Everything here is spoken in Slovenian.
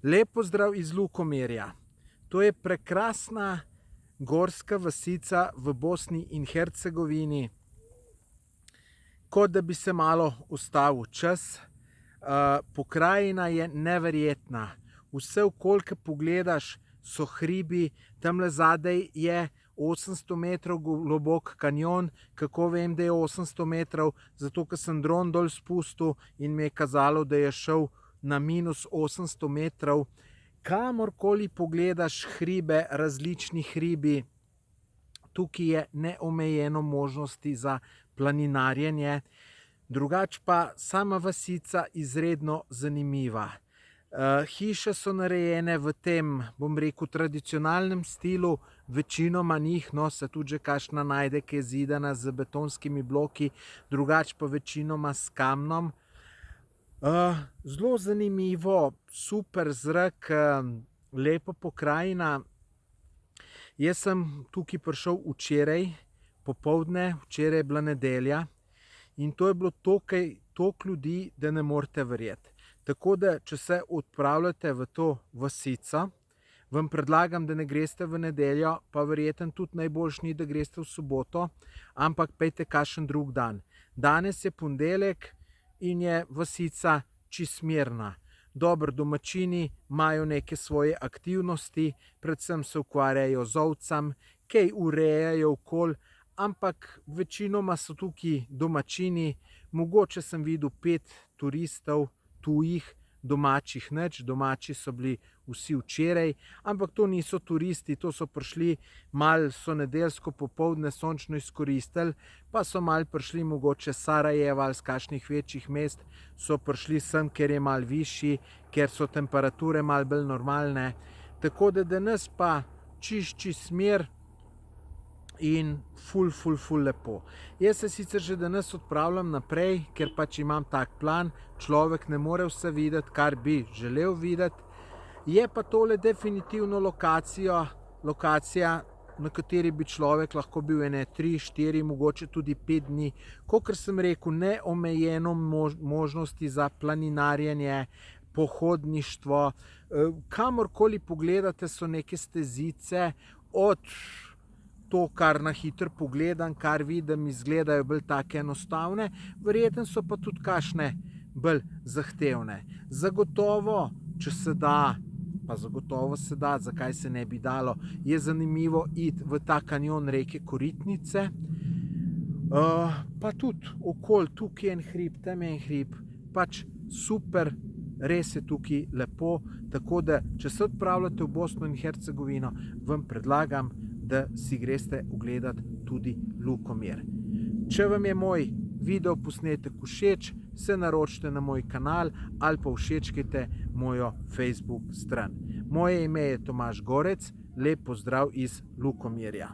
Lep pozdrav iz Lukomerja. To je prekrasna gorska vasica v Bosni in Hercegovini. Kot da bi se malo ustavil čas. Pokrajina je neverjetna. Vse okoli, ko pogledaš, so hribi, tamle zadaj je 800 metrov globok kanjon. Kako vem, da je 800 metrov? Zato, ker sem dron dol spustil in mi je kazalo, da je šel na minus 800 metrov. Kamorkoli pogledaš hribe, različni hribi, tukaj je neomejeno možnosti za planinarjenje. Drugače pa sama vasica izredno zanimiva. Hiše so narejene v tem, bom rekel, tradicionalnem stilu, večinoma njih, no, se tudi že kakšna najde, ki je zidana z betonskimi bloki, drugače pa večinoma s kamnom. Zelo zanimivo, super zrak, lepa pokrajina. Jaz sem tukaj prišel včeraj popoldne, včeraj je bila nedelja in to je bilo toliko ljudi, da ne morete verjeti. Tako da, če se odpravljate v to vasico, vam predlagam, da ne greste v nedeljo, pa verjetno tudi najboljše ni, da greste v soboto, ampak pejte kakšen drug dan. Danes je ponedeljek in je vasica čisto mirna. Dobro, domačini imajo neke svoje aktivnosti, predvsem se ukvarjajo z ovcami, kaj urejajo okoli, ampak večinoma so tukaj domačini. Mogoče sem videl 5 turistov, tujih, domačih nič, domači so bili vsi včeraj, ampak to niso turisti, to so prišli, malo so nedeljsko popoldne sončno izkoristili, pa so malo prišli mogoče s Sarajeva ali z kakšnih večjih mest, so prišli sem, ker je malo višji, ker so temperature malo bolj normalne. Tako da danes pa čist mir in ful lepo. Jaz se sicer že danes odpravljam naprej, ker pač imam tak plan, človek ne more vse videti, kar bi želel videti. Je pa tole definitivno lokacija, na kateri bi človek lahko bil ene 3, 4, mogoče tudi 5 dni. Kakor sem rekel, neomejeno možnosti za planinarjenje, pohodništvo. Kamorkoli pogledate, so neke stezice, od to, kar na hitro pogledam, kar vidim, izgledajo bolj take enostavne, verjetno so pa tudi kakšne bolj zahtevne. Zagotovo, če se da, pa zagotovo se da, zakaj se ne bi dalo, je zanimivo iti v ta kanjon reke Koritnice. Pa tudi okoli, tukaj je en hrib, tam je en hrib, pač super, res je tukaj lepo. Tako da, če se odpravljate v Bosno in Hercegovino, vam predlagam, da si greste ogledati tudi Lukomer. Če vam je moj video posnetek všeč, se naročite na moj kanal ali pa všečkajte mojo Facebook stran. Moje ime je Tomaž Gorec, lep pozdrav iz Lukomerja.